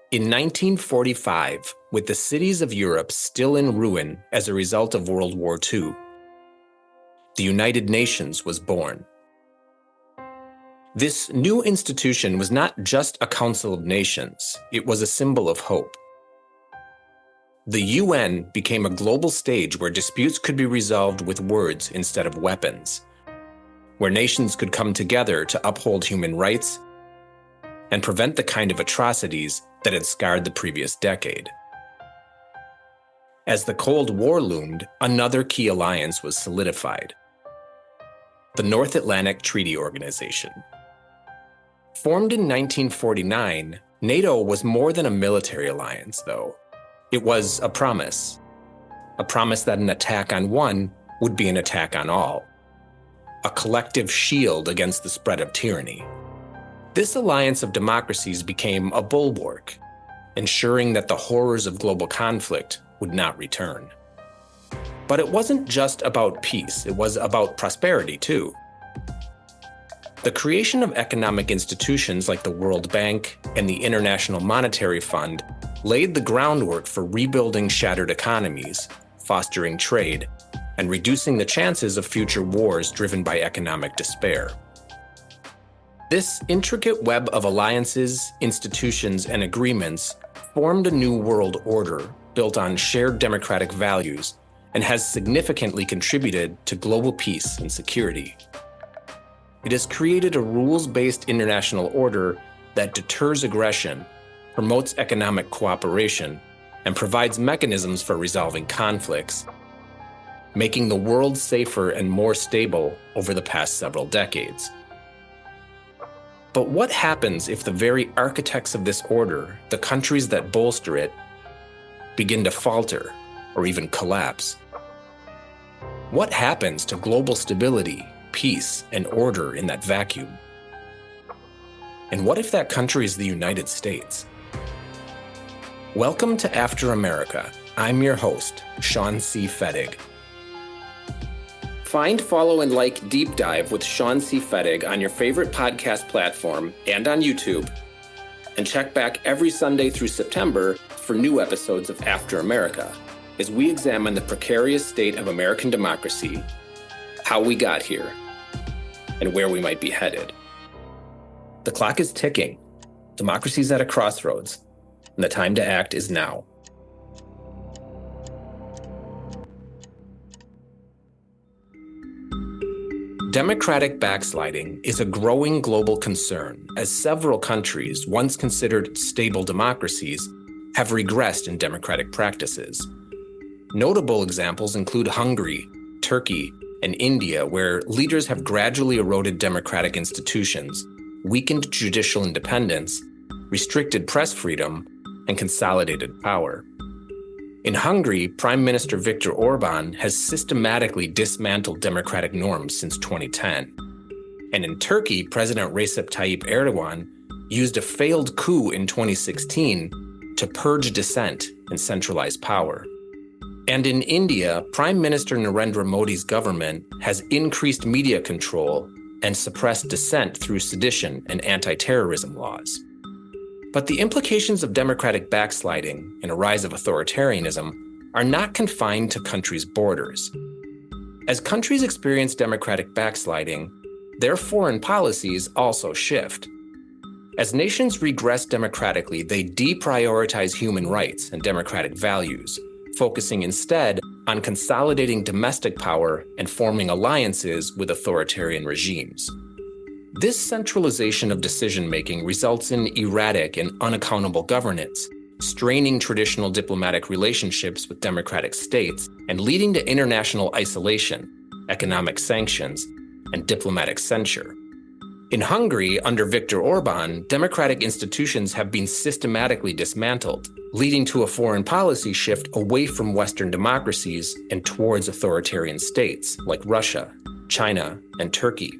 In 1945, with the cities of Europe still in ruin as a result of World War II, the United Nations was born. This new institution was not just a Council of Nations, it was a symbol of hope. The UN became a global stage where disputes could be resolved with words instead of weapons, where nations could come together to uphold human rights and prevent the kind of atrocities that had scarred the previous decade. As the Cold War loomed, another key alliance was solidified: the North Atlantic Treaty Organization. Formed in 1949, NATO was more than a military alliance, though. It was a promise that an attack on one would be an attack on all, a collective shield against the spread of tyranny. This alliance of democracies became a bulwark, ensuring that the horrors of global conflict would not return. But it wasn't just about peace, it was about prosperity too. The creation of economic institutions like the World Bank and the International Monetary Fund laid the groundwork for rebuilding shattered economies, fostering trade, and reducing the chances of future wars driven by economic despair. This intricate web of alliances, institutions, and agreements formed a new world order built on shared democratic values and has significantly contributed to global peace and security. It has created a rules-based international order that deters aggression, promotes economic cooperation, and provides mechanisms for resolving conflicts, making the world safer and more stable over the past several decades. But what happens if the very architects of this order, the countries that bolster it, begin to falter or even collapse? What happens to global stability, peace, and order in that vacuum? And what if that country is the United States? Welcome to After America. I'm your host, Sean C. Fettig. Find, follow, and like Deep Dive with Sean C. Fettig on your favorite podcast platform and on YouTube. And check back every Sunday through September for new episodes of After America, as we examine the precarious state of American democracy, how we got here, and where we might be headed. The clock is ticking. Democracy's at a crossroads, and the time to act is now. Democratic backsliding is a growing global concern as several countries, once considered stable democracies, have regressed in democratic practices. Notable examples include Hungary, Turkey, and India, where leaders have gradually eroded democratic institutions, weakened judicial independence, restricted press freedom, and consolidated power. In Hungary, Prime Minister Viktor Orban has systematically dismantled democratic norms since 2010. And in Turkey, President Recep Tayyip Erdogan used a failed coup in 2016 to purge dissent and centralize power. And in India, Prime Minister Narendra Modi's government has increased media control and suppressed dissent through sedition and anti-terrorism laws. But the implications of democratic backsliding and a rise of authoritarianism are not confined to countries' borders. As countries experience democratic backsliding, their foreign policies also shift. As nations regress democratically, they deprioritize human rights and democratic values, focusing instead on consolidating domestic power and forming alliances with authoritarian regimes. This centralization of decision-making results in erratic and unaccountable governance, straining traditional diplomatic relationships with democratic states and leading to international isolation, economic sanctions, and diplomatic censure. In Hungary, under Viktor Orban, democratic institutions have been systematically dismantled, leading to a foreign policy shift away from Western democracies and towards authoritarian states like Russia, China, and Turkey.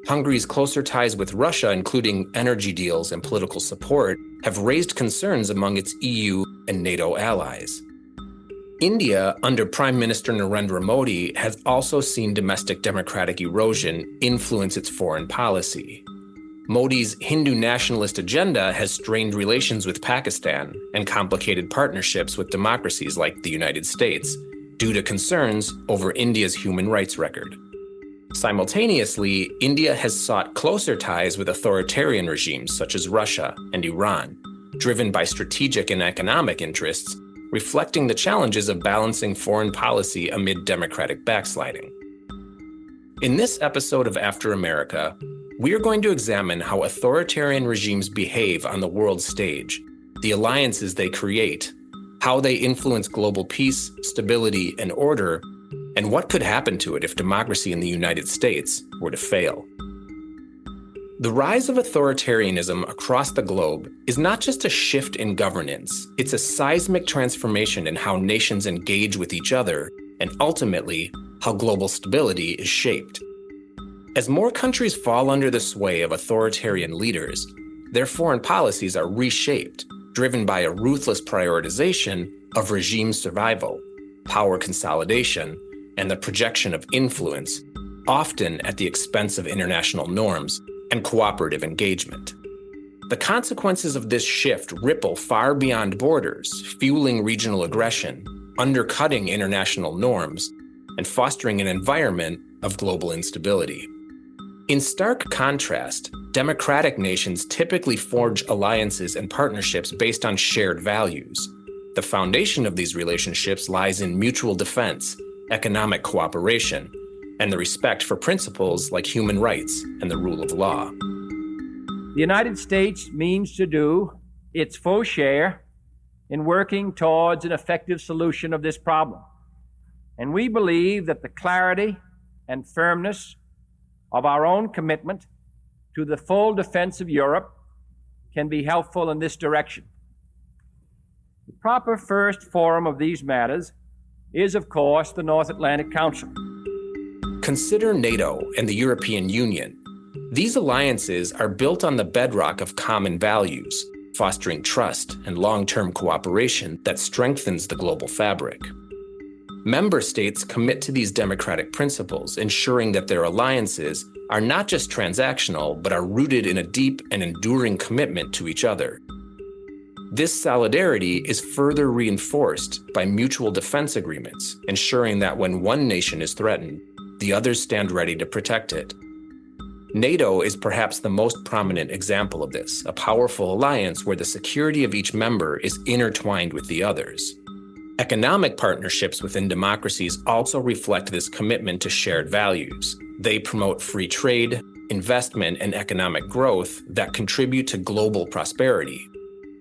Hungary's closer ties with Russia, including energy deals and political support, have raised concerns among its EU and NATO allies. India, under Prime Minister Narendra Modi, has also seen domestic democratic erosion influence its foreign policy. Modi's Hindu nationalist agenda has strained relations with Pakistan and complicated partnerships with democracies like the United States due to concerns over India's human rights record. Simultaneously, India has sought closer ties with authoritarian regimes such as Russia and Iran, driven by strategic and economic interests, reflecting the challenges of balancing foreign policy amid democratic backsliding. In this episode of After America, we are going to examine how authoritarian regimes behave on the world stage, the alliances they create, how they influence global peace, stability, and order, and what could happen to it if democracy in the United States were to fail. The rise of authoritarianism across the globe is not just a shift in governance, it's a seismic transformation in how nations engage with each other and ultimately how global stability is shaped. As more countries fall under the sway of authoritarian leaders, their foreign policies are reshaped, driven by a ruthless prioritization of regime survival, power consolidation, and the projection of influence, often at the expense of international norms and cooperative engagement. The consequences of this shift ripple far beyond borders, fueling regional aggression, undercutting international norms, and fostering an environment of global instability. In stark contrast, democratic nations typically forge alliances and partnerships based on shared values. The foundation of these relationships lies in mutual defense, economic cooperation, and the respect for principles like human rights and the rule of law. The United States means to do its full share in working towards an effective solution of this problem. And we believe that the clarity and firmness of our own commitment to the full defense of Europe can be helpful in this direction. The proper first forum of these matters is, of course, the North Atlantic Council. Consider NATO and the European Union. These alliances are built on the bedrock of common values, fostering trust and long-term cooperation that strengthens the global fabric. Member states commit to these democratic principles, ensuring that their alliances are not just transactional, but are rooted in a deep and enduring commitment to each other. This solidarity is further reinforced by mutual defense agreements, ensuring that when one nation is threatened, the others stand ready to protect it. NATO is perhaps the most prominent example of this, a powerful alliance where the security of each member is intertwined with the others. Economic partnerships within democracies also reflect this commitment to shared values. They promote free trade, investment, and economic growth that contribute to global prosperity.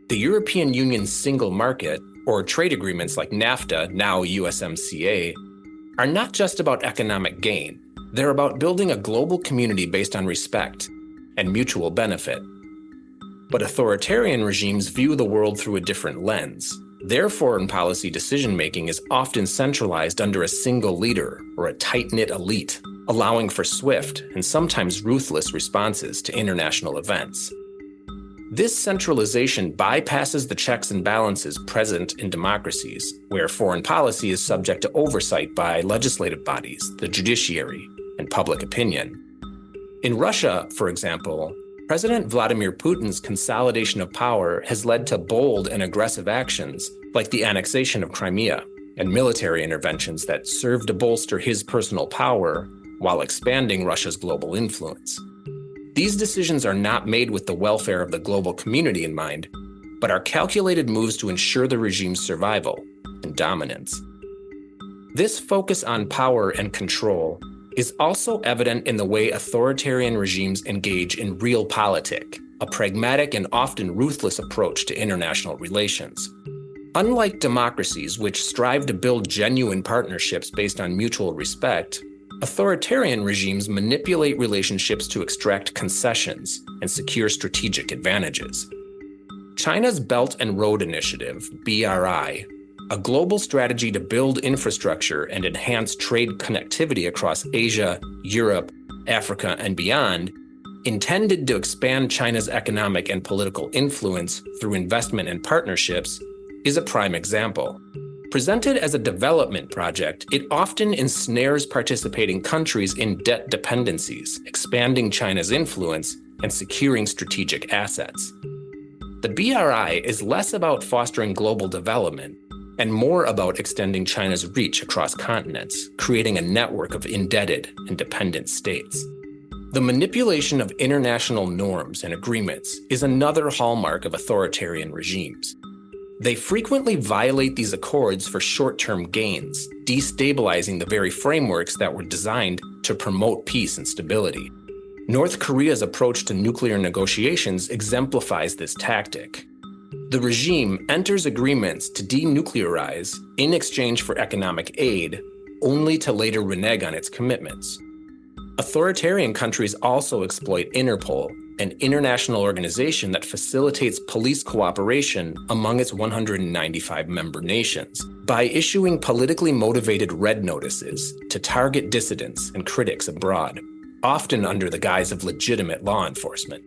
The European Union's single market, or trade agreements like NAFTA, now USMCA, are not just about economic gain. They're about building a global community based on respect and mutual benefit. But authoritarian regimes view the world through a different lens. Their foreign policy decision-making is often centralized under a single leader or a tight-knit elite, allowing for swift and sometimes ruthless responses to international events. This centralization bypasses the checks and balances present in democracies, where foreign policy is subject to oversight by legislative bodies, the judiciary, and public opinion. In Russia, for example, President Vladimir Putin's consolidation of power has led to bold and aggressive actions like the annexation of Crimea and military interventions that serve to bolster his personal power while expanding Russia's global influence. These decisions are not made with the welfare of the global community in mind, but are calculated moves to ensure the regime's survival and dominance. This focus on power and control is also evident in the way authoritarian regimes engage in realpolitik, a pragmatic and often ruthless approach to international relations. Unlike democracies, which strive to build genuine partnerships based on mutual respect, authoritarian regimes manipulate relationships to extract concessions and secure strategic advantages. China's Belt and Road Initiative, BRI, a global strategy to build infrastructure and enhance trade connectivity across Asia, Europe, Africa, and beyond, intended to expand China's economic and political influence through investment and partnerships, is a prime example. Presented as a development project, it often ensnares participating countries in debt dependencies, expanding China's influence and securing strategic assets. The BRI is less about fostering global development and more about extending China's reach across continents, creating a network of indebted and dependent states. The manipulation of international norms and agreements is another hallmark of authoritarian regimes. They frequently violate these accords for short-term gains, destabilizing the very frameworks that were designed to promote peace and stability. North Korea's approach to nuclear negotiations exemplifies this tactic. The regime enters agreements to denuclearize in exchange for economic aid, only to later renege on its commitments. Authoritarian countries also exploit Interpol, an international organization that facilitates police cooperation among its 195 member nations, by issuing politically motivated red notices to target dissidents and critics abroad, often under the guise of legitimate law enforcement.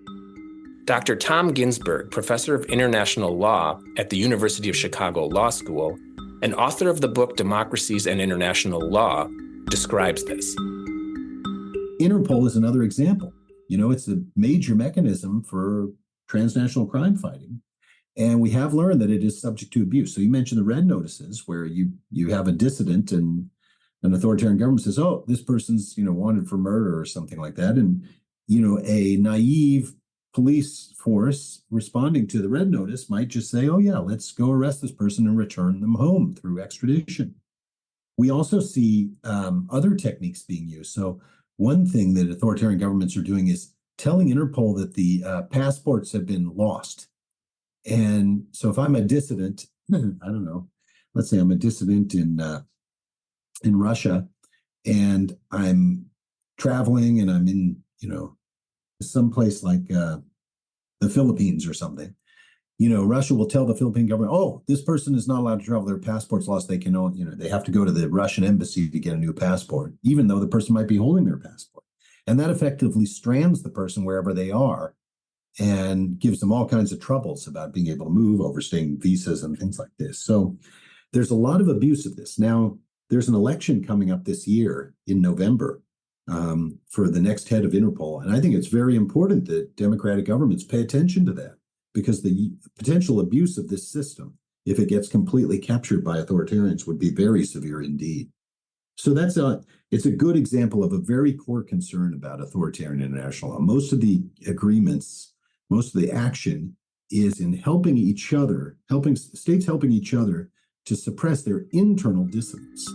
Dr. Tom Ginsberg, professor of international law at the University of Chicago Law School and author of the book Democracies and International Law, describes this. Interpol is another example. It's a major mechanism for transnational crime fighting. And we have learned that it is subject to abuse. So you mentioned the red notices where you have a dissident and an authoritarian government says, oh, this person's, wanted for murder or something like that. And, a naive police force responding to the red notice might just say, oh, yeah, let's go arrest this person and return them home through extradition. We also see other techniques being used. So one thing that authoritarian governments are doing is telling Interpol that the passports have been lost. And so if I'm a dissident, I don't know, let's say I'm a dissident in Russia and I'm traveling and I'm in, someplace like the Philippines or something, Russia will tell the Philippine government, oh, this person is not allowed to travel. Their passport's lost. They can, they have to go to the Russian embassy to get a new passport, even though the person might be holding their passport. And that effectively strands the person wherever they are and gives them all kinds of troubles about being able to move, overstaying visas and things like this. So there's a lot of abuse of this. Now, there's an election coming up this year in November for the next head of Interpol. And I think it's very important that democratic governments pay attention to that, because the potential abuse of this system, if it gets completely captured by authoritarians, would be very severe indeed. So it's a good example of a very core concern about authoritarian international law. Most of the agreements, most of the action is in helping states helping each other to suppress their internal dissidents.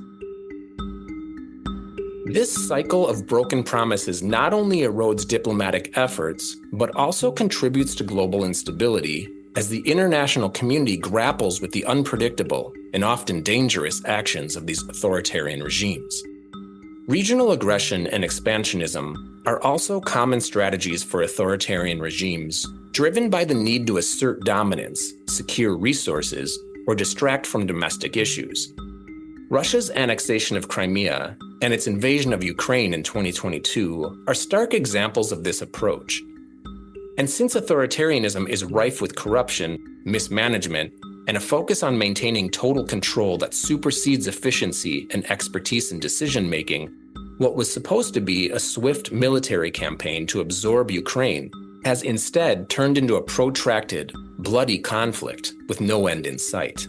This cycle of broken promises not only erodes diplomatic efforts, but also contributes to global instability as the international community grapples with the unpredictable and often dangerous actions of these authoritarian regimes. Regional aggression and expansionism are also common strategies for authoritarian regimes, driven by the need to assert dominance, secure resources, or distract from domestic issues. Russia's annexation of Crimea and its invasion of Ukraine in 2022 are stark examples of this approach. And since authoritarianism is rife with corruption, mismanagement, and a focus on maintaining total control that supersedes efficiency and expertise in decision-making, what was supposed to be a swift military campaign to absorb Ukraine has instead turned into a protracted, bloody conflict with no end in sight.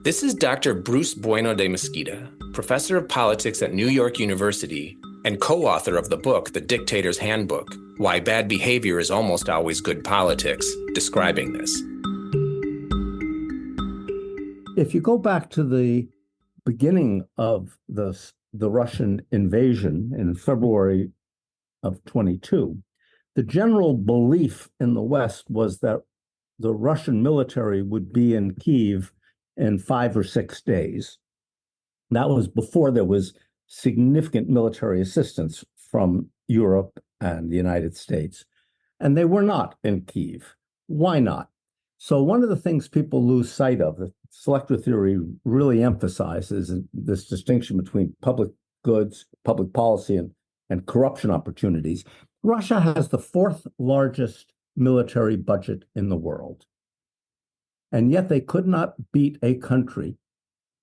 This is Dr. Bruce Bueno de Mesquita, professor of politics at New York University and co-author of the book, The Dictator's Handbook, Why Bad Behavior is Almost Always Good Politics, describing this. If you go back to the beginning of the Russian invasion in February of 22, the general belief in the West was that the Russian military would be in Kyiv in 5 or 6 days. That was before there was significant military assistance from Europe and the United States. And they were not in Kyiv. Why not? So one of the things people lose sight of, that selective theory really emphasizes this distinction between public goods, public policy, and corruption opportunities. Russia has the 4th largest military budget in the world. And yet they could not beat a country,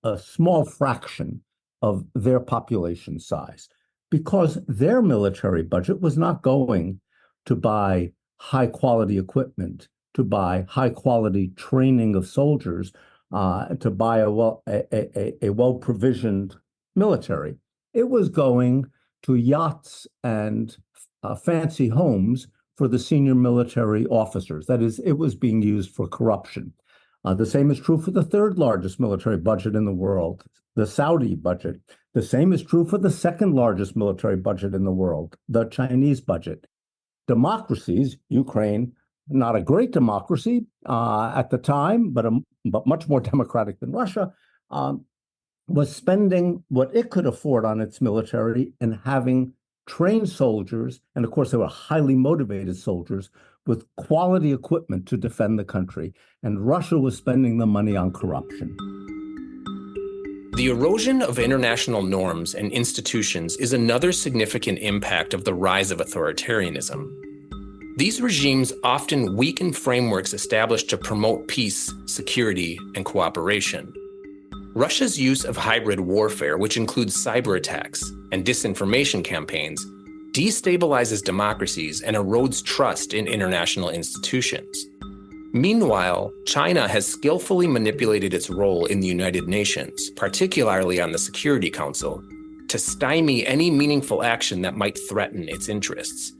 a small fraction of their population size, because their military budget was not going to buy high quality equipment, to buy high quality training of soldiers, to buy a well provisioned military. It was going to yachts and fancy homes for the senior military officers. That is, it was being used for corruption. The same is true for the third largest military budget in the world, the Saudi budget. The same is true for the second largest military budget in the world, the Chinese budget. Democracies, Ukraine, not a great democracy at the time, but much more democratic than Russia, was spending what it could afford on its military and having trained soldiers, and of course they were highly motivated soldiers, with quality equipment to defend the country. And Russia was spending the money on corruption. The erosion of international norms and institutions is another significant impact of the rise of authoritarianism. These regimes often weaken frameworks established to promote peace, security, and cooperation. Russia's use of hybrid warfare, which includes cyber attacks and disinformation campaigns, destabilizes democracies and erodes trust in international institutions. Meanwhile, China has skillfully manipulated its role in the United Nations, particularly on the Security Council, to stymie any meaningful action that might threaten its interests.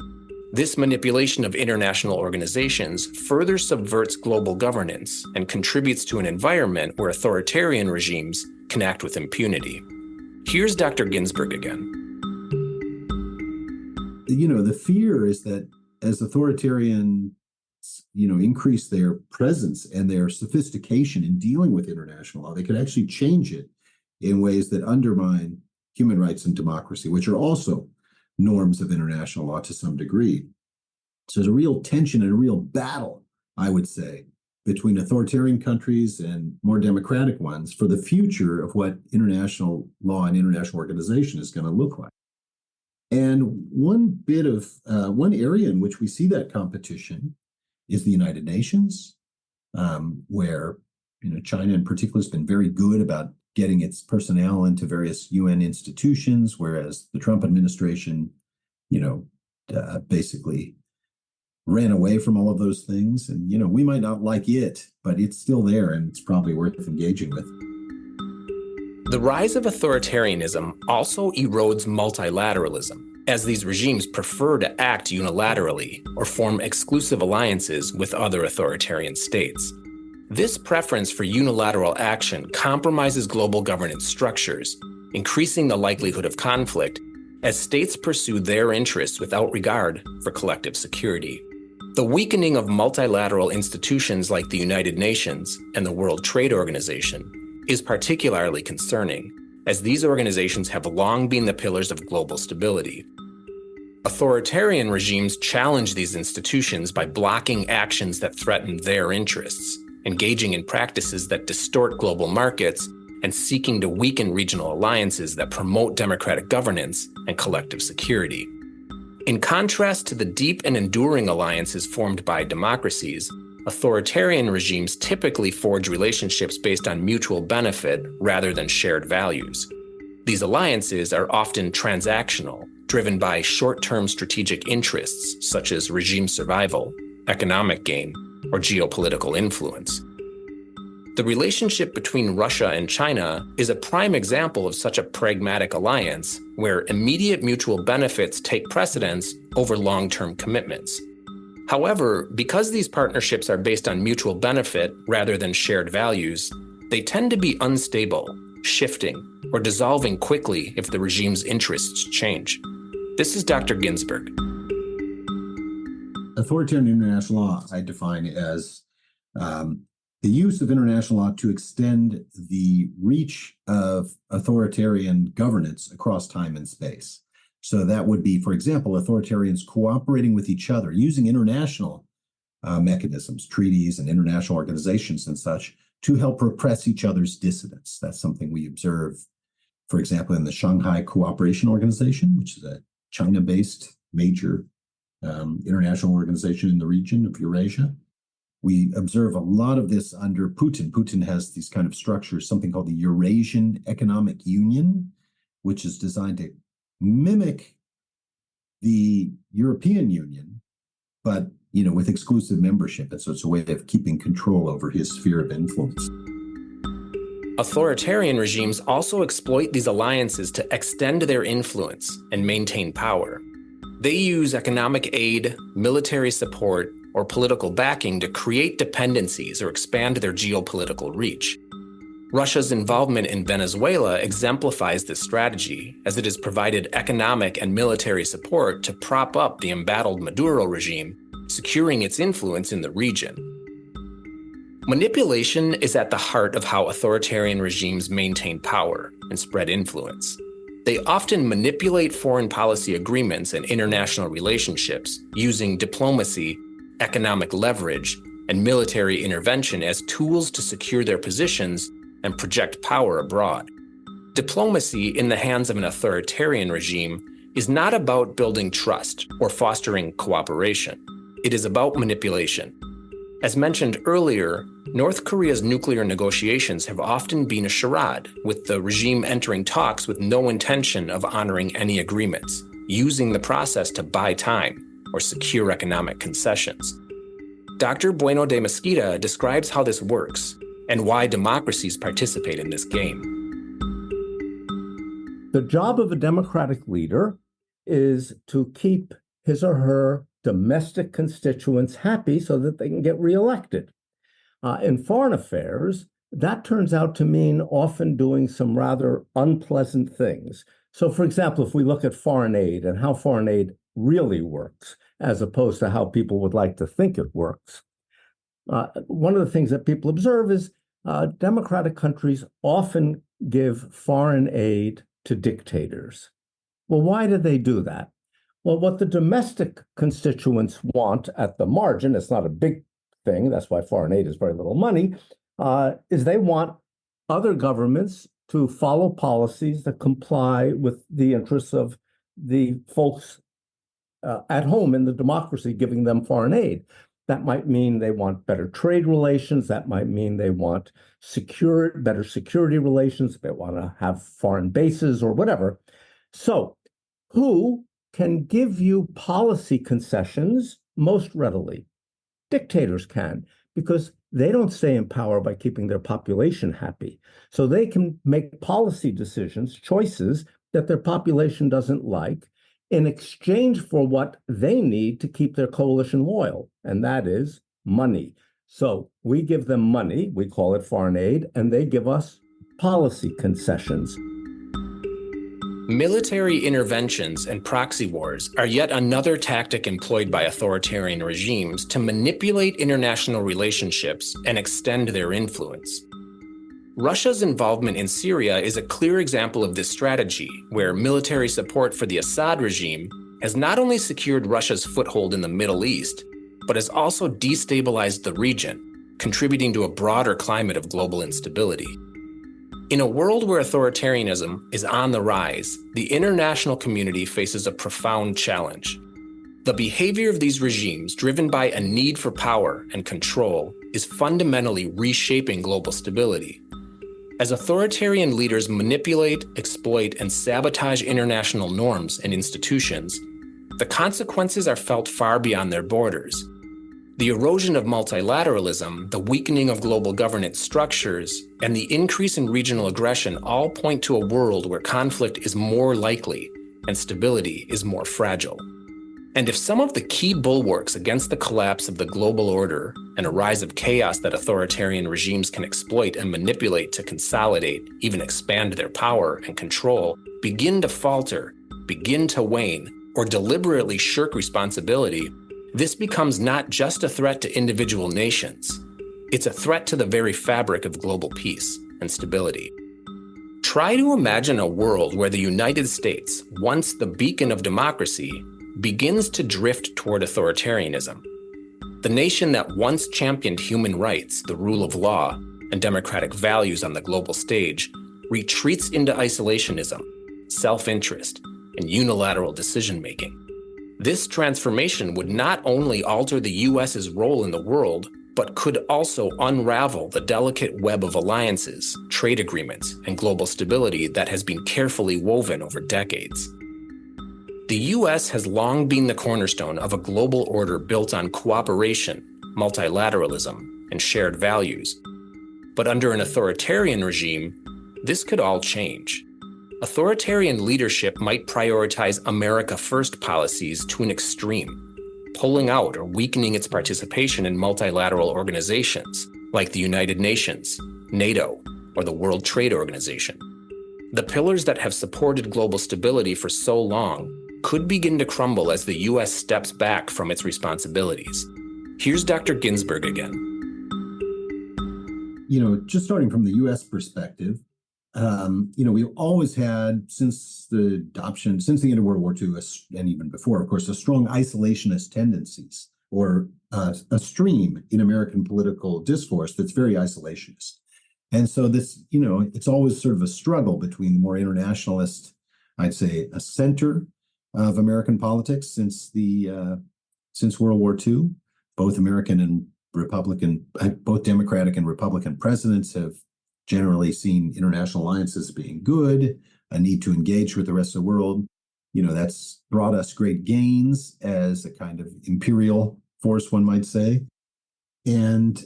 This manipulation of international organizations further subverts global governance and contributes to an environment where authoritarian regimes can act with impunity. Here's Dr. Ginsburg again. The fear is that as authoritarian increase their presence and their sophistication in dealing with international law, they could actually change it in ways that undermine human rights and democracy, which are also norms of international law to some degree. So there's a real tension and a real battle, I would say, between authoritarian countries and more democratic ones for the future of what international law and international organization is going to look like. And one area in which we see that competition is the United Nations, where China in particular has been very good about getting its personnel into various UN institutions, whereas the Trump administration, basically ran away from all of those things. And we might not like it, but it's still there, and it's probably worth engaging with. The rise of authoritarianism also erodes multilateralism, as these regimes prefer to act unilaterally or form exclusive alliances with other authoritarian states. This preference for unilateral action compromises global governance structures, increasing the likelihood of conflict as states pursue their interests without regard for collective security. The weakening of multilateral institutions like the United Nations and the World Trade Organization is particularly concerning, as these organizations have long been the pillars of global stability. Authoritarian regimes challenge these institutions by blocking actions that threaten their interests, engaging in practices that distort global markets, and seeking to weaken regional alliances that promote democratic governance and collective security. In contrast to the deep and enduring alliances formed by democracies, authoritarian regimes typically forge relationships based on mutual benefit rather than shared values. These alliances are often transactional, driven by short-term strategic interests such as regime survival, economic gain, or geopolitical influence. The relationship between Russia and China is a prime example of such a pragmatic alliance where immediate mutual benefits take precedence over long-term commitments. However, because these partnerships are based on mutual benefit rather than shared values, they tend to be unstable, shifting, or dissolving quickly if the regime's interests change. This is Dr. Ginsburg. Authoritarian international law I define as the use of international law to extend the reach of authoritarian governance across time and space. So that would be, for example, authoritarians cooperating with each other, using international mechanisms, treaties and international organizations and such, to help repress each other's dissidents. That's something we observe, for example, in the Shanghai Cooperation Organization, which is a China-based major international organization in the region of Eurasia. We observe a lot of this under Putin. Putin has these kind of structures, something called the Eurasian Economic Union, which is designed to mimic the European Union, but with exclusive membership. And so it's a way of keeping control over his sphere of influence. Authoritarian regimes also exploit these alliances to extend their influence and maintain power. They use economic aid, military support, or political backing to create dependencies or expand their geopolitical reach. Russia's involvement in Venezuela exemplifies this strategy, as it has provided economic and military support to prop up the embattled Maduro regime, securing its influence in the region. Manipulation is at the heart of how authoritarian regimes maintain power and spread influence. They often manipulate foreign policy agreements and international relationships using diplomacy, economic leverage, and military intervention as tools to secure their positions and project power abroad. Diplomacy in the hands of an authoritarian regime is not about building trust or fostering cooperation. It is about manipulation. As mentioned earlier, North Korea's nuclear negotiations have often been a charade, with the regime entering talks with no intention of honoring any agreements, using the process to buy time or secure economic concessions. Dr. Bueno de Mesquita describes how this works and why democracies participate in this game. The job of a democratic leader is to keep his or her domestic constituents happy so that they can get reelected. In foreign affairs, that turns out to mean often doing some rather unpleasant things. So, for example, if we look at foreign aid and how foreign aid really works, as opposed to how people would like to think it works, one of the things that people observe is democratic countries often give foreign aid to dictators. Well, why do they do that? Well, what the domestic constituents want at the margin, it's not a big thing, that's why foreign aid is very little money, is they want other governments to follow policies that comply with the interests of the folks at home in the democracy giving them foreign aid. That might mean they want better trade relations. That might mean they want better security relations. They want to have foreign bases or whatever. So who can give you policy concessions most readily? Dictators can, because they don't stay in power by keeping their population happy. So they can make policy decisions, choices that their population doesn't like, in exchange for what they need to keep their coalition loyal, and that is money. So we give them money, we call it foreign aid, and they give us policy concessions. Military interventions and proxy wars are yet another tactic employed by authoritarian regimes to manipulate international relationships and extend their influence. Russia's involvement in Syria is a clear example of this strategy, where military support for the Assad regime has not only secured Russia's foothold in the Middle East, but has also destabilized the region, contributing to a broader climate of global instability. In a world where authoritarianism is on the rise, the international community faces a profound challenge. The behavior of these regimes, driven by a need for power and control, is fundamentally reshaping global stability. As authoritarian leaders manipulate, exploit, and sabotage international norms and institutions, the consequences are felt far beyond their borders. The erosion of multilateralism, the weakening of global governance structures, and the increase in regional aggression all point to a world where conflict is more likely and stability is more fragile. And if some of the key bulwarks against the collapse of the global order and a rise of chaos that authoritarian regimes can exploit and manipulate to consolidate, even expand their power and control, begin to falter, begin to wane, or deliberately shirk responsibility, this becomes not just a threat to individual nations. It's a threat to the very fabric of global peace and stability. Try to imagine a world where the United States, once the beacon of democracy, begins to drift toward authoritarianism. The nation that once championed human rights, the rule of law, and democratic values on the global stage retreats into isolationism, self-interest, and unilateral decision-making. This transformation would not only alter the U.S.'s role in the world, but could also unravel the delicate web of alliances, trade agreements, and global stability that has been carefully woven over decades. The US has long been the cornerstone of a global order built on cooperation, multilateralism, and shared values. But under an authoritarian regime, this could all change. Authoritarian leadership might prioritize America First policies to an extreme, pulling out or weakening its participation in multilateral organizations like the United Nations, NATO, or the World Trade Organization. The pillars that have supported global stability for so long could begin to crumble as the US steps back from its responsibilities. Here's Dr. Ginsburg again. Just starting from the US perspective, we've always had, since the end of World War II, and even before, of course, a strong isolationist tendencies, or a stream in American political discourse that's very isolationist. And so this, it's always sort of a struggle between the more internationalist, I'd say, a center of American politics since World War II. Both Democratic and Republican presidents have generally seen international alliances being good, a need to engage with the rest of the world. That's brought us great gains as a kind of imperial force, one might say. And,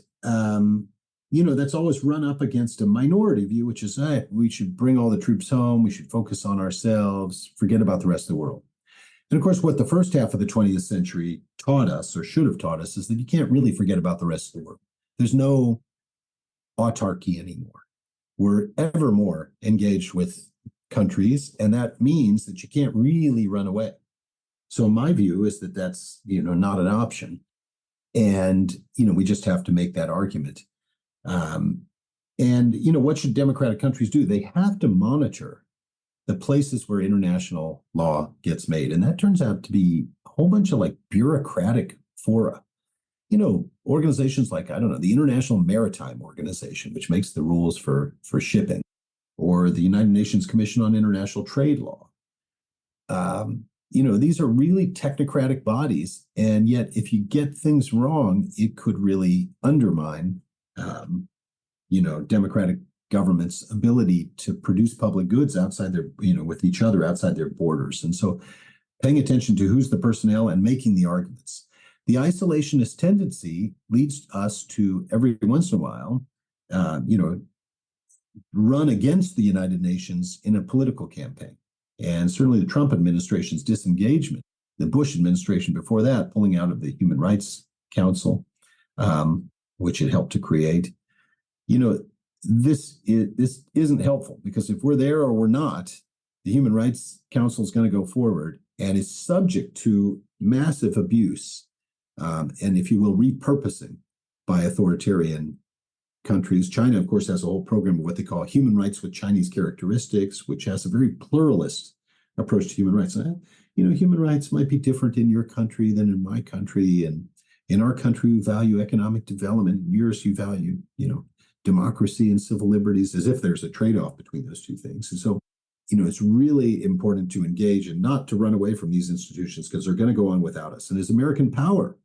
that's always run up against a minority view, which is, we should bring all the troops home, we should focus on ourselves, forget about the rest of the world. And of course, what the first half of the 20th century taught us, or should have taught us, is that you can't really forget about the rest of the world. There's no autarky anymore. We're ever more engaged with countries, and that means that you can't really run away. So my view is that that's, not an option. And, we just have to make that argument. What should democratic countries do? They have to monitor the places where international law gets made. And that turns out to be a whole bunch of bureaucratic fora. Organizations like, the International Maritime Organization, which makes the rules for shipping, or the United Nations Commission on International Trade Law. These are really technocratic bodies. And yet, if you get things wrong, it could really undermine, democratic government's ability to produce public goods outside their, with each other outside their borders. And so paying attention to who's the personnel and making the arguments. The isolationist tendency leads us to, every once in a while, run against the United Nations in a political campaign. And certainly the Trump administration's disengagement, the Bush administration before that, pulling out of the Human Rights Council, which it helped to create. This isn't helpful, because if we're there or we're not, the Human Rights Council is going to go forward and is subject to massive abuse, and, if you will, repurposing by authoritarian countries. China, of course, has a whole program of what they call human rights with Chinese characteristics, which has a very pluralist approach to human rights. Human rights might be different in your country than in my country, and in our country, we value economic development. In yours, you value, democracy and civil liberties, as if there's a trade-off between those two things. And so, it's really important to engage and not to run away from these institutions, because they're going to go on without us. And as American power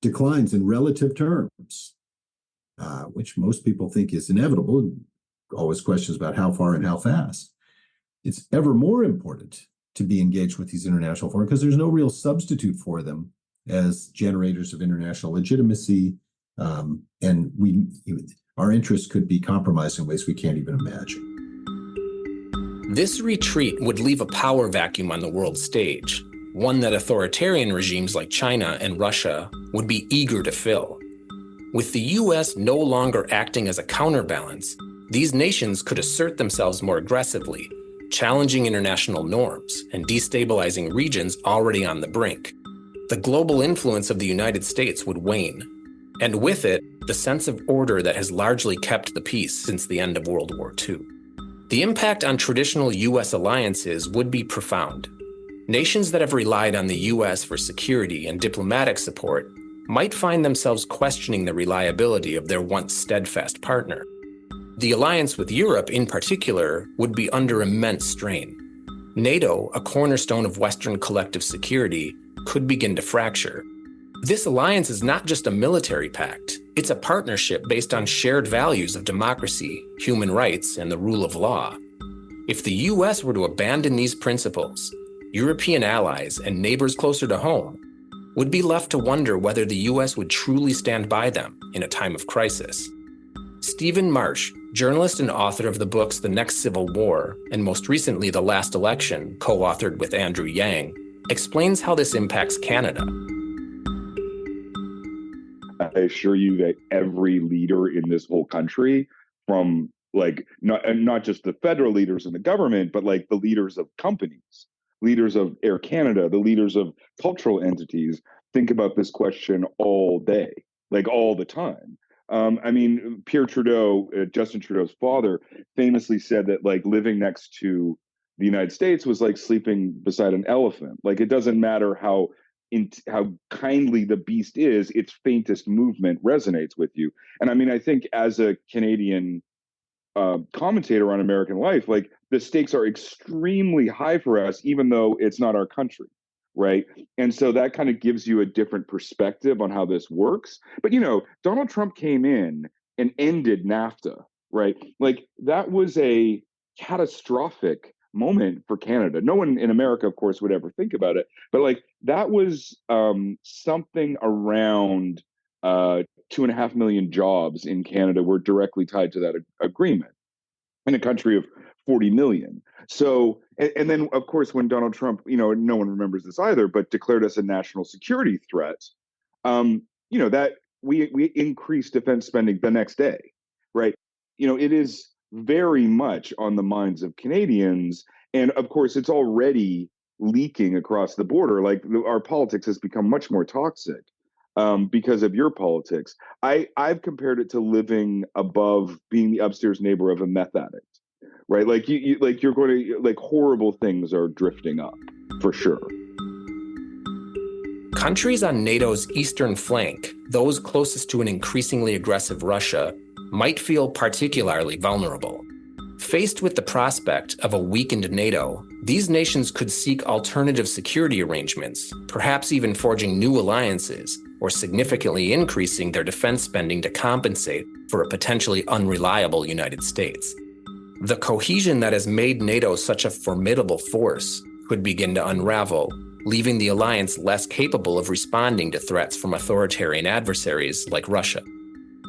declines in relative terms, which most people think is inevitable, always questions about how far and how fast, it's ever more important to be engaged with these international forums, because there's no real substitute for them as generators of international legitimacy. And our interests could be compromised in ways we can't even imagine. This retreat would leave a power vacuum on the world stage, one that authoritarian regimes like China and Russia would be eager to fill. With the US no longer acting as a counterbalance, these nations could assert themselves more aggressively, challenging international norms and destabilizing regions already on the brink. The global influence of the United States would wane, and with it, the sense of order that has largely kept the peace since the end of World War II. The impact on traditional US alliances would be profound. Nations that have relied on the US for security and diplomatic support might find themselves questioning the reliability of their once steadfast partner. The alliance with Europe, in particular, would be under immense strain. NATO, a cornerstone of Western collective security, could begin to fracture. This alliance is not just a military pact, it's a partnership based on shared values of democracy, human rights, and the rule of law. If the US were to abandon these principles, European allies and neighbors closer to home would be left to wonder whether the US would truly stand by them in a time of crisis. Stephen Marsh, journalist and author of the books The Next Civil War and most recently The Last Election, co-authored with Andrew Yang, explains how this impacts Canada. I assure you that every leader in this whole country, from not just the federal leaders in the government, but like the leaders of companies, leaders of Air Canada, the leaders of cultural entities, think about this question all day, like all the time. Pierre Trudeau, Justin Trudeau's father, famously said that like living next to the United States was like sleeping beside an elephant. Like it doesn't matter how kindly the beast is, its faintest movement resonates with you. And I think as a Canadian commentator on American life, like the stakes are extremely high for us, even though it's not our country, right? And so that kind of gives you a different perspective on how this works. But Donald Trump came in and ended NAFTA, right? Like that was a catastrophic moment for Canada. No one in America, of course, would ever think about it, but like that was something around 2.5 million jobs in Canada were directly tied to that agreement in a country of 40 million. So, and then of course, when Donald Trump, no one remembers this either, but declared us a national security threat, that we increased defense spending the next day, right? It is very much on the minds of Canadians. And of course, it's already leaking across the border. Like our politics has become much more toxic because of your politics. I've compared it to living above, being the upstairs neighbor of a meth addict, right? Like you're going to, like horrible things are drifting up for sure. Countries on NATO's eastern flank, those closest to an increasingly aggressive Russia, might feel particularly vulnerable. Faced with the prospect of a weakened NATO, these nations could seek alternative security arrangements, perhaps even forging new alliances, or significantly increasing their defense spending to compensate for a potentially unreliable United States. The cohesion that has made NATO such a formidable force could begin to unravel, leaving the alliance less capable of responding to threats from authoritarian adversaries like Russia.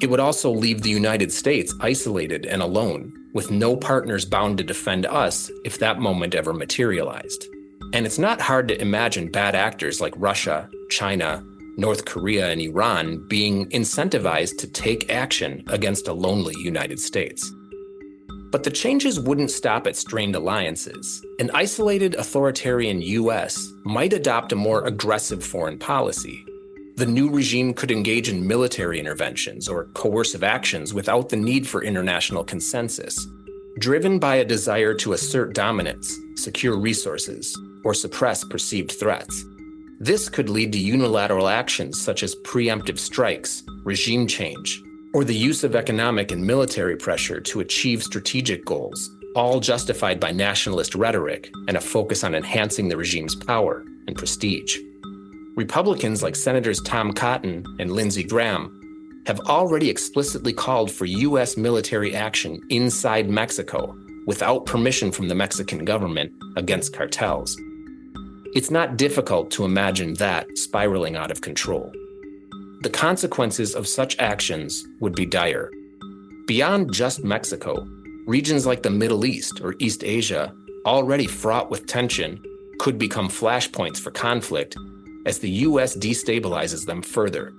It would also leave the United States isolated and alone, with no partners bound to defend us if that moment ever materialized. And it's not hard to imagine bad actors like Russia, China, North Korea, and Iran being incentivized to take action against a lonely United States. But the changes wouldn't stop at strained alliances. An isolated authoritarian US might adopt a more aggressive foreign policy. The new regime could engage in military interventions or coercive actions without the need for international consensus, driven by a desire to assert dominance, secure resources, or suppress perceived threats. This could lead to unilateral actions such as preemptive strikes, regime change, or the use of economic and military pressure to achieve strategic goals, all justified by nationalist rhetoric and a focus on enhancing the regime's power and prestige. Republicans like Senators Tom Cotton and Lindsey Graham have already explicitly called for U.S. military action inside Mexico without permission from the Mexican government against cartels. It's not difficult to imagine that spiraling out of control. The consequences of such actions would be dire. Beyond just Mexico, regions like the Middle East or East Asia, already fraught with tension, could become flashpoints for conflict as the U.S. destabilizes them further.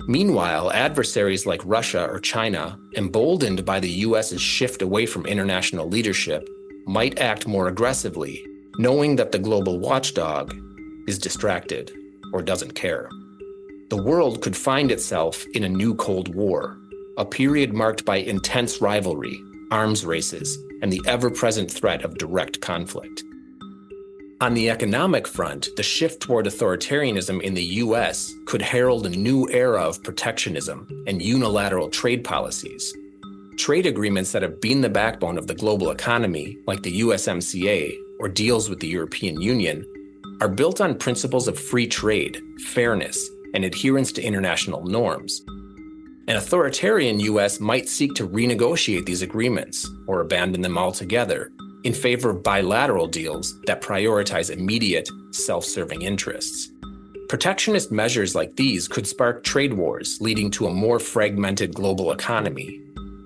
Meanwhile, adversaries like Russia or China, emboldened by the U.S.'s shift away from international leadership, might act more aggressively, knowing that the global watchdog is distracted or doesn't care. The world could find itself in a new Cold War, a period marked by intense rivalry, arms races, and the ever-present threat of direct conflict. On the economic front, the shift toward authoritarianism in the U.S. could herald a new era of protectionism and unilateral trade policies. Trade agreements that have been the backbone of the global economy, like the USMCA or deals with the European Union, are built on principles of free trade, fairness, and adherence to international norms. An authoritarian U.S. might seek to renegotiate these agreements or abandon them altogether, in favor of bilateral deals that prioritize immediate, self-serving interests. Protectionist measures like these could spark trade wars, leading to a more fragmented global economy.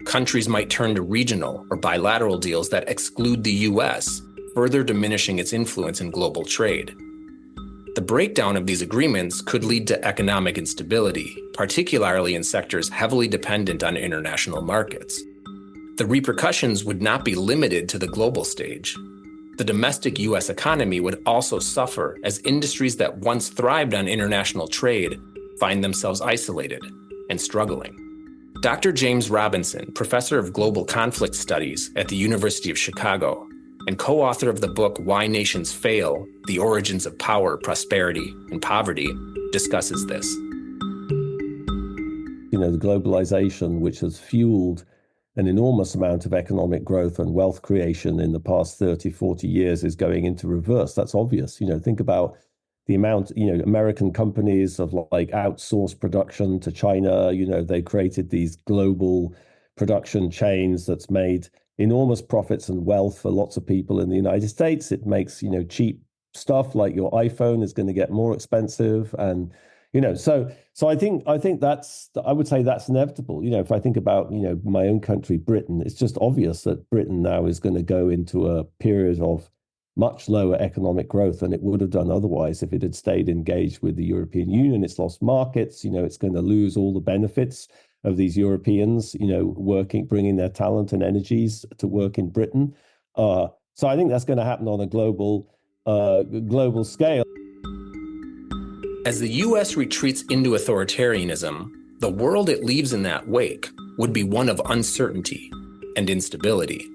Countries might turn to regional or bilateral deals that exclude the US, further diminishing its influence in global trade. The breakdown of these agreements could lead to economic instability, particularly in sectors heavily dependent on international markets. The repercussions would not be limited to the global stage. The domestic US economy would also suffer as industries that once thrived on international trade find themselves isolated and struggling. Dr. James Robinson, professor of global conflict studies at the University of Chicago, and co-author of the book Why Nations Fail: The Origins of Power, Prosperity, and Poverty, discusses this. The globalization, which has fueled an enormous amount of economic growth and wealth creation in the past 30, 40 years, is going into reverse. That's obvious. Think about the amount, American companies have outsourced production to China. They created these global production chains that's made enormous profits and wealth for lots of people in the United States. It makes, cheap stuff like your iPhone is going to get more expensive. And, so I think I would say that's inevitable. If I think about, my own country, Britain, it's just obvious that Britain now is going to go into a period of much lower economic growth than it would have done otherwise if it had stayed engaged with the European Union. It's lost markets, it's going to lose all the benefits of these Europeans, bringing their talent and energies to work in Britain. So I think that's going to happen on a global scale. As the US retreats into authoritarianism, the world it leaves in that wake would be one of uncertainty and instability.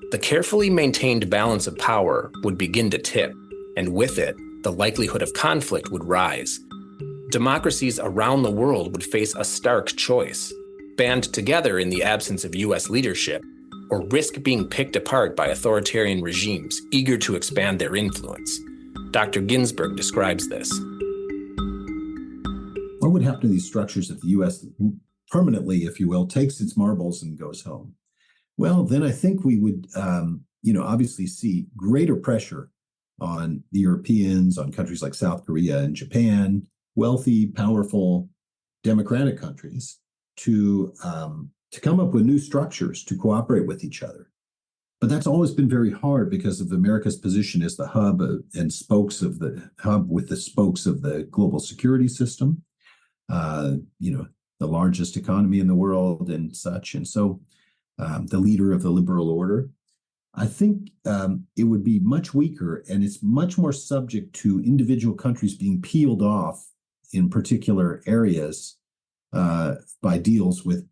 The carefully maintained balance of power would begin to tip, and with it, the likelihood of conflict would rise. Democracies around the world would face a stark choice: band together in the absence of US leadership, or risk being picked apart by authoritarian regimes eager to expand their influence. Dr. Ginsburg describes this. What would happen to these structures if the US permanently, if you will, takes its marbles and goes home? Well, then I think we would, obviously see greater pressure on the Europeans, on countries like South Korea and Japan, wealthy, powerful, democratic countries, to come up with new structures to cooperate with each other. But that's always been very hard because of America's position as the hub and spokes of the hub with the spokes of the global security system, the largest economy in the world and such. And so the leader of the liberal order, I think it would be much weaker, and it's much more subject to individual countries being peeled off in particular areas by deals with,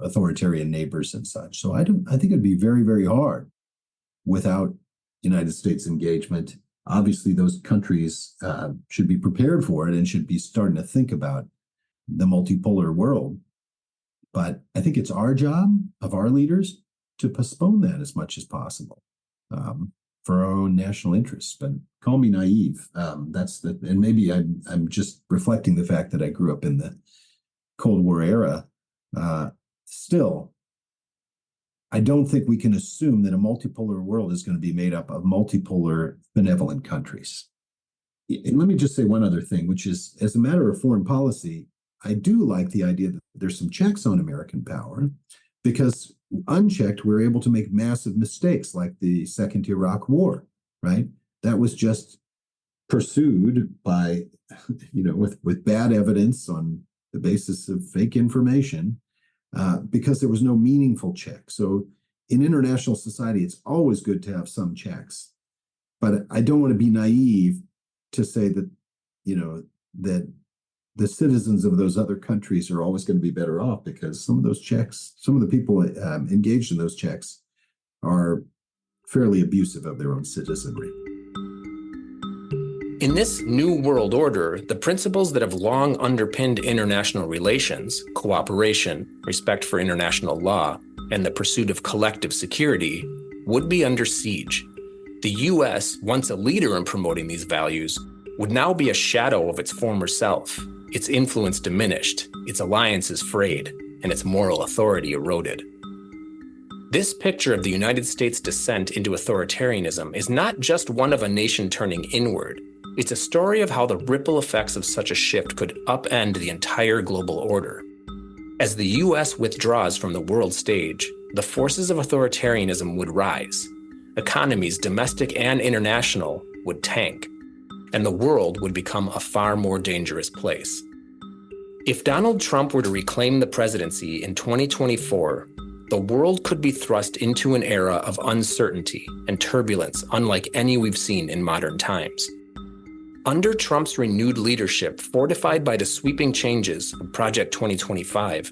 authoritarian neighbors and such. So I think it'd be very, very hard without United States engagement. Obviously, those countries should be prepared for it and should be starting to think about the multipolar world. But I think it's our job of our leaders to postpone that as much as possible for our own national interests. But call me naive. And maybe I'm just reflecting the fact that I grew up in the Cold War era. Still, I don't think we can assume that a multipolar world is going to be made up of multipolar benevolent countries. And let me just say one other thing, which is, as a matter of foreign policy, I do like the idea that there's some checks on American power, because unchecked, we're able to make massive mistakes like the Second Iraq War, right? That was just pursued by, with bad evidence on the basis of fake information, because there was no meaningful check. So in international society, it's always good to have some checks. But I don't want to be naive to say that, that the citizens of those other countries are always going to be better off, because some of those checks, some of the people engaged in those checks are fairly abusive of their own citizenry. In this new world order, the principles that have long underpinned international relations, cooperation, respect for international law, and the pursuit of collective security, would be under siege. The US, once a leader in promoting these values, would now be a shadow of its former self, its influence diminished, its alliances frayed, and its moral authority eroded. This picture of the United States' descent into authoritarianism is not just one of a nation turning inward. It's a story of how the ripple effects of such a shift could upend the entire global order. As the US withdraws from the world stage, the forces of authoritarianism would rise. Economies, domestic and international, would tank, and the world would become a far more dangerous place. If Donald Trump were to reclaim the presidency in 2024, the world could be thrust into an era of uncertainty and turbulence unlike any we've seen in modern times. Under Trump's renewed leadership, fortified by the sweeping changes of Project 2025,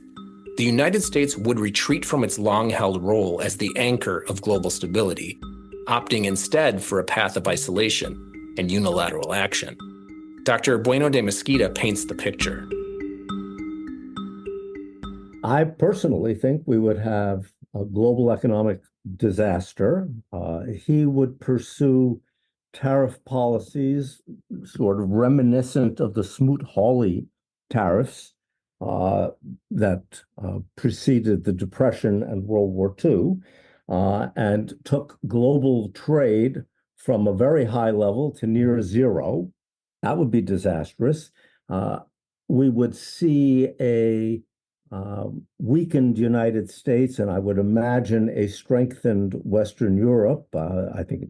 the United States would retreat from its long-held role as the anchor of global stability, opting instead for a path of isolation and unilateral action. Dr. Bueno de Mesquita paints the picture. I personally think we would have a global economic disaster. He would pursue tariff policies sort of reminiscent of the Smoot-Hawley tariffs that preceded the Depression and World War II, and took global trade from a very high level to near zero. That would be disastrous. We would see a weakened United States, and I would imagine a strengthened Western Europe. I think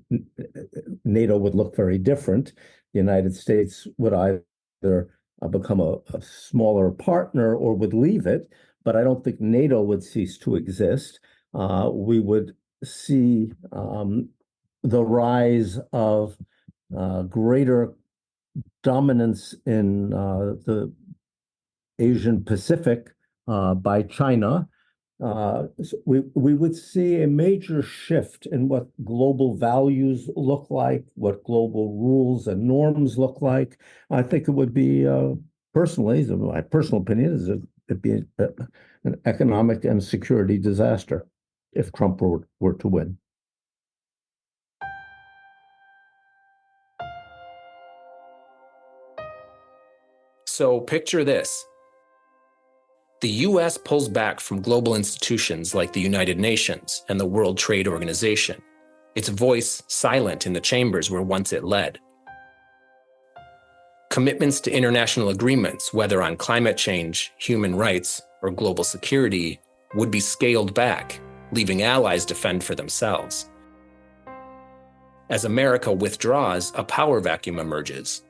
NATO would look very different. The United States would either become a smaller partner or would leave it, but I don't think NATO would cease to exist. We would see the rise of greater dominance in the Asian Pacific by China. We would see a major shift in what global values look like, what global rules and norms look like. I think it would be, personally, my personal opinion is it'd be an economic and security disaster if Trump were to win. So picture this. The US pulls back from global institutions like the United Nations and the World Trade Organization, its voice silent in the chambers where once it led. Commitments to international agreements, whether on climate change, human rights, or global security, would be scaled back, leaving allies to fend for themselves. As America withdraws, a power vacuum emerges,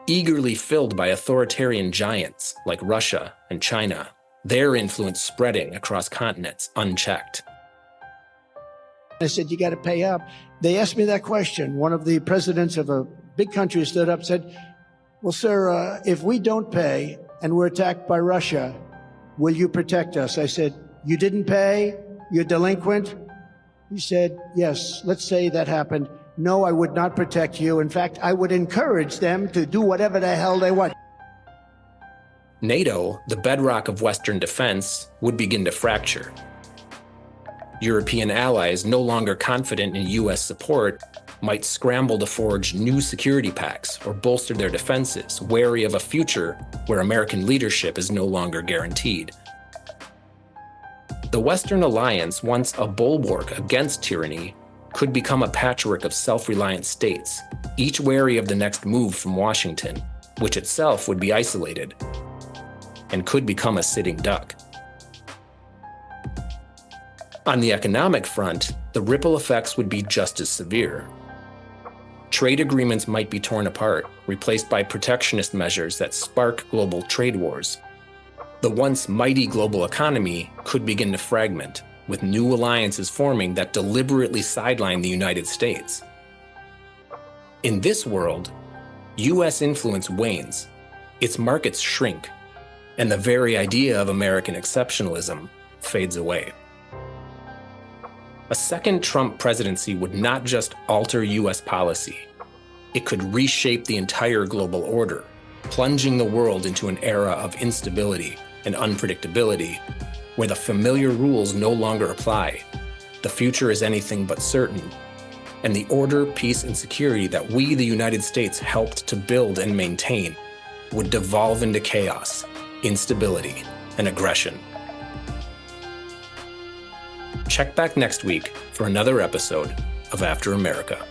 eagerly filled by authoritarian giants like Russia and China, their influence spreading across continents unchecked. I said, you got to pay up. They asked me that question. One of the presidents of a big country stood up and said, well, sir, if we don't pay and we're attacked by Russia, will you protect us? I said, you didn't pay? You're delinquent? He said, yes, let's say that happened. No, I would not protect you. In fact, I would encourage them to do whatever the hell they want. NATO, the bedrock of Western defense, would begin to fracture. European allies, no longer confident in US support, might scramble to forge new security pacts or bolster their defenses, wary of a future where American leadership is no longer guaranteed. The Western alliance, once a bulwark against tyranny, could become a patchwork of self-reliant states, each wary of the next move from Washington, which itself would be isolated and could become a sitting duck. On the economic front, the ripple effects would be just as severe. Trade agreements might be torn apart, replaced by protectionist measures that spark global trade wars. The once mighty global economy could begin to fragment, with new alliances forming that deliberately sideline the United States. In this world, US influence wanes, its markets shrink, and the very idea of American exceptionalism fades away. A second Trump presidency would not just alter US policy, it could reshape the entire global order, plunging the world into an era of instability and unpredictability, where the familiar rules no longer apply, the future is anything but certain, and the order, peace, and security that we, the United States, helped to build and maintain would devolve into chaos, instability, and aggression. Check back next week for another episode of After America.